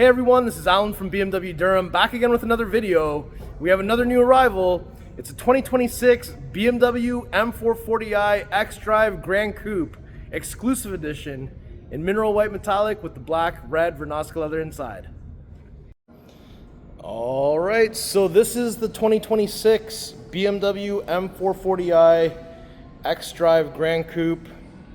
Hey everyone, this is Alan from BMW Durham, back again with another video. We have another new arrival. It's a 2026 BMW M440i xDrive Gran Coupe Exclusive Edition in mineral white metallic with the black red Vernasca leather inside. Alright, so this is the 2026 BMW M440i xDrive Gran Coupe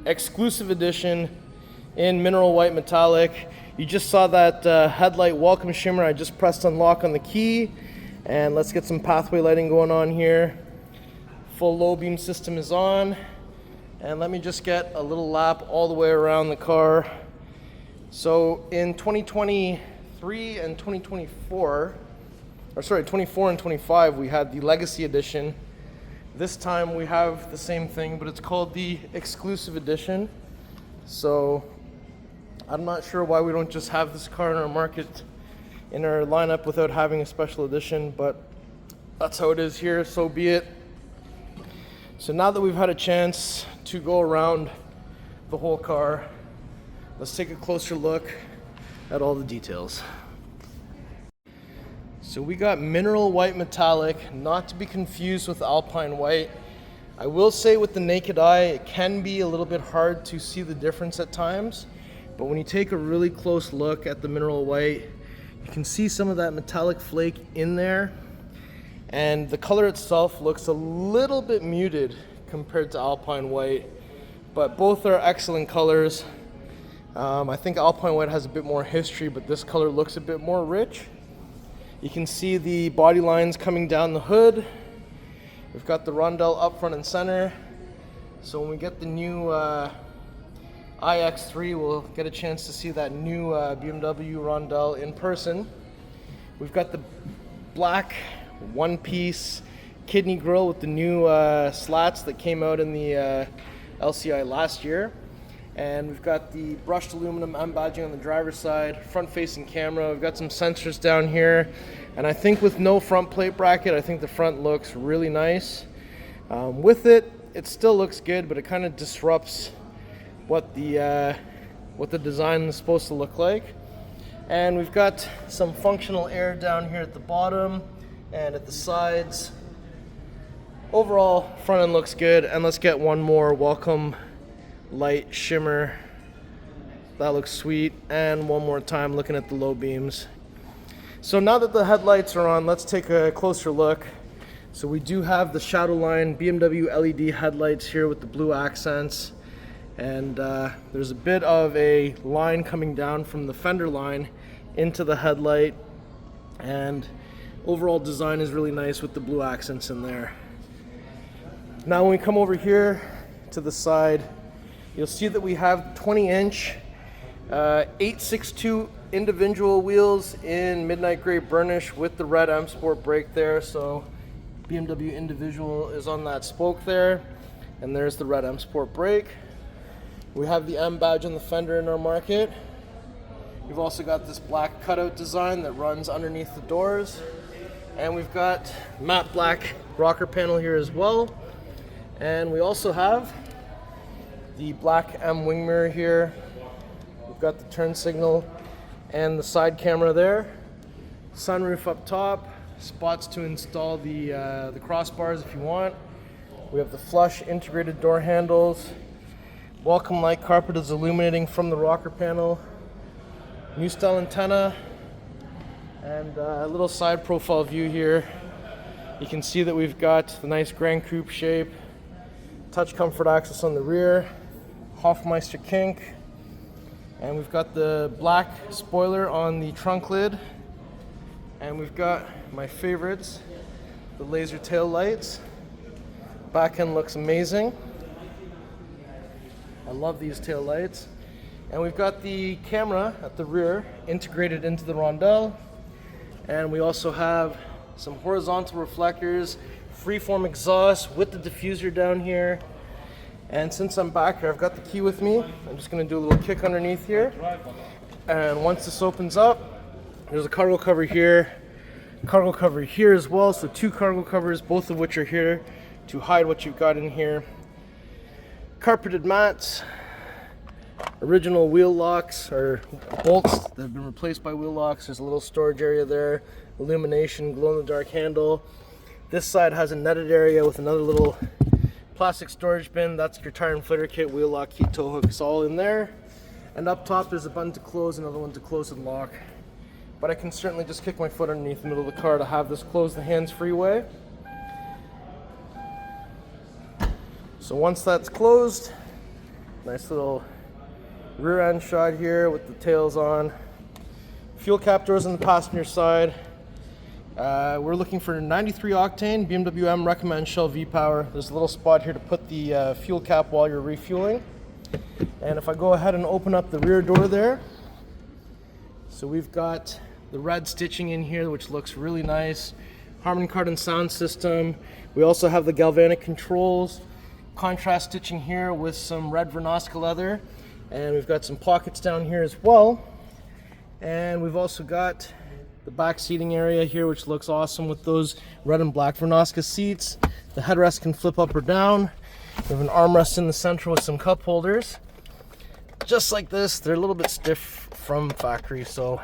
Exclusive Edition in mineral white metallic. You just saw that headlight welcome shimmer. I just pressed unlock on the key, and let's get some pathway lighting going on here. Full low beam system is on, and let me just get a little lap all the way around the car. So in 2023 and 2024, or sorry, 24 and 25, we had the Legacy Edition. This time we have the same thing, but it's called the Exclusive Edition. So I'm not sure why we don't just have this car in our market, in our lineup, without having a special edition, but that's how it is here, so be it. So now that we've had a chance to go around the whole car, let's take a closer look at all the details. So we got mineral white metallic, not to be confused with alpine white. I will say with the naked eye, it can be a little bit hard to see the difference at times. But when you take a really close look at the mineral white, you can see some of that metallic flake in there. And the color itself looks a little bit muted compared to alpine white. But both are excellent colors. I think alpine white has a bit more history, but this color looks a bit more rich. You can see the body lines coming down the hood. We've got the rondelle up front and center. So when we get the new iX3, we'll get a chance to see that new BMW rondelle in person. We've got the black one-piece kidney grille with the new slats that came out in the LCI last year. And we've got the brushed aluminum M badging on the driver's side, front-facing camera. We've got some sensors down here. And I think with no front plate bracket, I think the front looks really nice. With it, it still looks good, but it kind of disrupts what the design is supposed to look like. And we've got some functional air down here at the bottom and at the sides. Overall, front end looks good. And let's get one more welcome light shimmer. That looks sweet. And one more time looking at the low beams. So now that the headlights are on, let's take a closer look. So we do have the Shadowline BMW LED headlights here with the blue accents. And there's a bit of a line coming down from the fender line into the headlight, and overall design is really nice with the blue accents in there. Now when we come over here to the side, you'll see that we have 20-inch 862 individual wheels in midnight gray burnish with the red M Sport brake there. So BMW individual is on that spoke there, and there's the red M Sport brake. We have the M badge on the fender in our market. We've also got this black cutout design that runs underneath the doors. And we've got matte black rocker panel here as well. And we also have the black M wing mirror here. We've got the turn signal and the side camera there. Sunroof up top, spots to install the crossbars if you want. We have the flush integrated door handles. Welcome light carpet is illuminating from the rocker panel. New style antenna. And a little side profile view here. You can see that we've got the nice Gran Coupe shape. Touch comfort access on the rear. Hofmeister kink. And we've got the black spoiler on the trunk lid. And we've got my favorites, the laser tail lights. Back end looks amazing. I love these tail lights. And we've got the camera at the rear integrated into the rondelle. And we also have some horizontal reflectors, freeform exhaust with the diffuser down here. And since I'm back here, I've got the key with me. I'm just gonna do a little kick underneath here. And once this opens up, there's a cargo cover here as well. So two cargo covers, both of which are here to hide what you've got in here. Carpeted mats, original wheel locks or bolts that have been replaced by wheel locks. There's a little storage area there, illumination, glow-in-the-dark handle. This side has a netted area with another little plastic storage bin. That's your tire inflator kit, wheel lock, key, tow hook. It's all in there. And up top there's a button to close, another one to close and lock. But I can certainly just kick my foot underneath the middle of the car to have this close the hands-free way. So once that's closed, nice little rear end shot here with the tails on. Fuel cap doors on the passenger side. We're looking for 93 octane. BMW M recommends Shell V-Power. There's a little spot here to put the fuel cap while you're refueling. And if I go ahead and open up the rear door there, so we've got the red stitching in here, which looks really nice. Harman Kardon sound system. We also have the galvanic controls, contrast stitching here with some red Vernasca leather. And we've got some pockets down here as well. And we've also got the back seating area here, which looks awesome with those red and black Vernasca seats. The headrest can flip up or down. We have an armrest in the center with some cup holders. Just like this, they're a little bit stiff from factory, so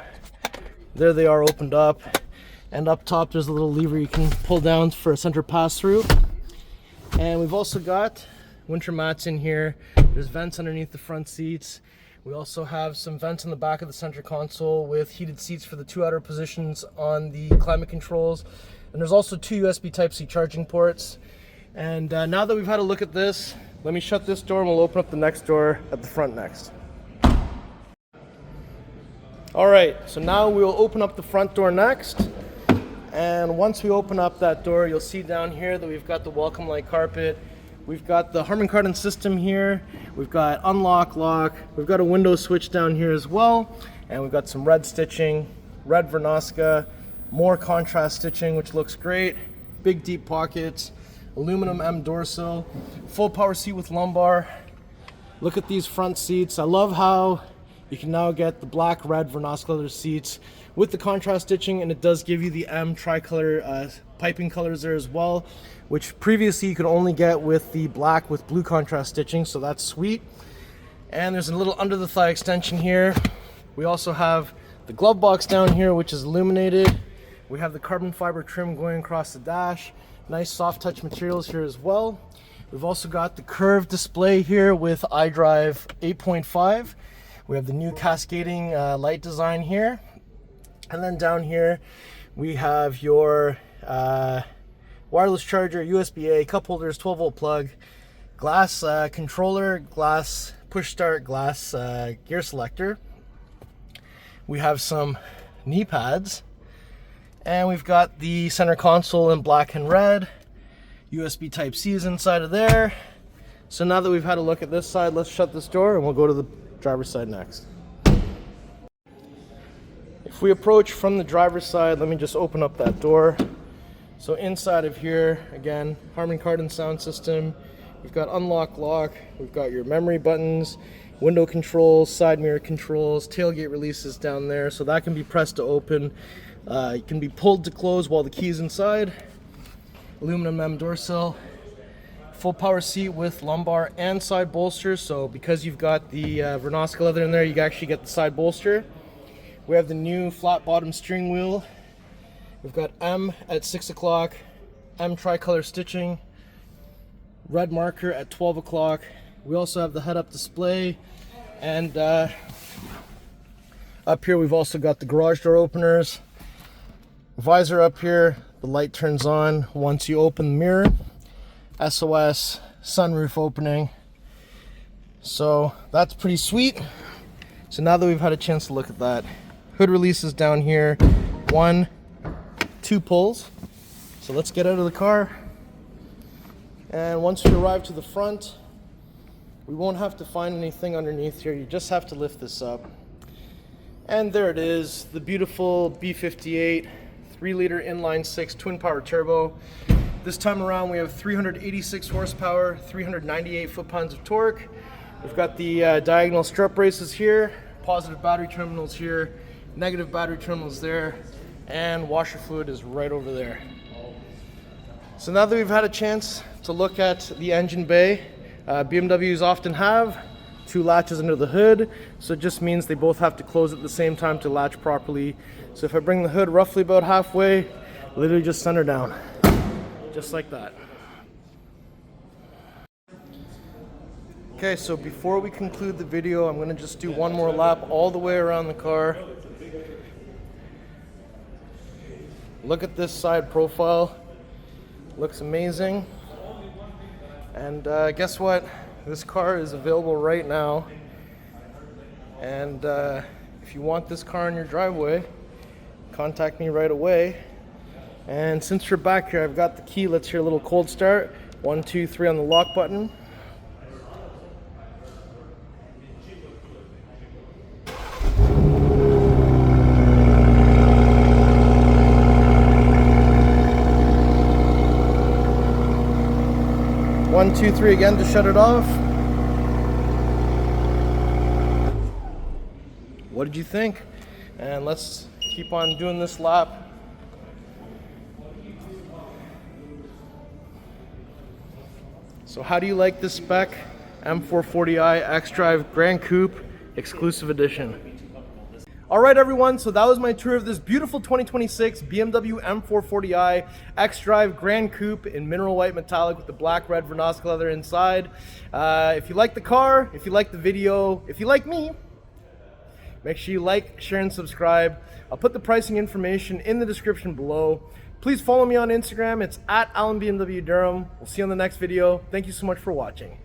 there they are opened up. And up top there's a little lever you can pull down for a center pass-through. And we've also got winter mats in here. There's vents underneath the front seats. We also have some vents in the back of the center console with heated seats for the 2 outer positions on the climate controls. And there's also 2 USB Type-C charging ports. And now that we've had a look at this, let me shut this door and we'll open up the next door at the front next. All right, so now we'll open up the front door next. And once we open up that door, you'll see down here that we've got the welcome light carpet. We've got the Harman Kardon system here. We've got unlock, lock. We've got a window switch down here as well. And we've got some red stitching, red Vernasca, more contrast stitching, which looks great. Big deep pockets, aluminum M door sill, full power seat with lumbar. Look at these front seats. I love how you can now get the black, red Vernasca leather seats with the contrast stitching, and it does give you the M tricolor piping colors there as well, which previously you could only get with the black with blue contrast stitching, so that's sweet. And there's a little under the thigh extension here. We also have the glove box down here, which is illuminated. We have the carbon fiber trim going across the dash. Nice soft touch materials here as well. We've also got the curved display here with iDrive 8.5. We have the new cascading light design here. And then down here we have your wireless charger, USB-A, cup holders, 12-volt plug, glass controller, glass push start, glass gear selector. We have some knee pads. And we've got the center console in black and red. USB Type-C is inside of there. So now that we've had a look at this side, let's shut this door and we'll go to the driver's side next. If we approach from the driver's side, let me just open up that door. So inside of here, again, Harman Kardon sound system. We've got unlock, lock. We've got your memory buttons, window controls, side mirror controls, tailgate releases down there. So that can be pressed to open. It can be pulled to close while the key's inside. Aluminum M door sill. Full power seat with lumbar and side bolsters. So because you've got the Vernasca leather in there, you can actually get the side bolster. We have the new flat bottom steering wheel. We've got M at 6 o'clock, M tricolor stitching, red marker at 12 o'clock. We also have the head-up display, and up here we've also got the garage door openers. Visor up here, the light turns on once you open the mirror. SOS, sunroof opening. So that's pretty sweet. So now that we've had a chance to look at that, hood releases down here, 1, 2 pulls. So let's get out of the car. And once we arrive to the front, we won't have to find anything underneath here. You just have to lift this up. And there it is, the beautiful B58 3-liter inline-6 twin power turbo. This time around we have 386 horsepower, 398 foot-pounds of torque. We've got the diagonal strut braces here, positive battery terminals here, negative battery terminals there, and washer fluid is right over there. So now that we've had a chance to look at the engine bay, BMWs often have 2 latches under the hood, so it just means they both have to close at the same time to latch properly. So if I bring the hood roughly about halfway, literally just center down, just like that. Okay, so before we conclude the video, I'm going to just do one more lap all the way around the car. Look at this side profile, looks amazing. And guess what? This car is available right now. And if you want this car in your driveway, contact me right away. And since you're back here, I've got the key. Let's hear a little cold start. 1, 2, 3 on the lock button. One, two, three again to shut it off. What did you think? And let's keep on doing this lap. So how do you like this spec? M440i xDrive Gran Coupe Exclusive Edition. Alright everyone, so that was my tour of this beautiful 2026 BMW M440i xDrive Gran Coupe in mineral white metallic with the black red Vernasca leather inside. If you like the car, if you like the video, if you like me, make sure you like, share, and subscribe. I'll put the pricing information in the description below. Please follow me on Instagram. It's @AlanBMWDurham. We'll see you on the next video. Thank you so much for watching.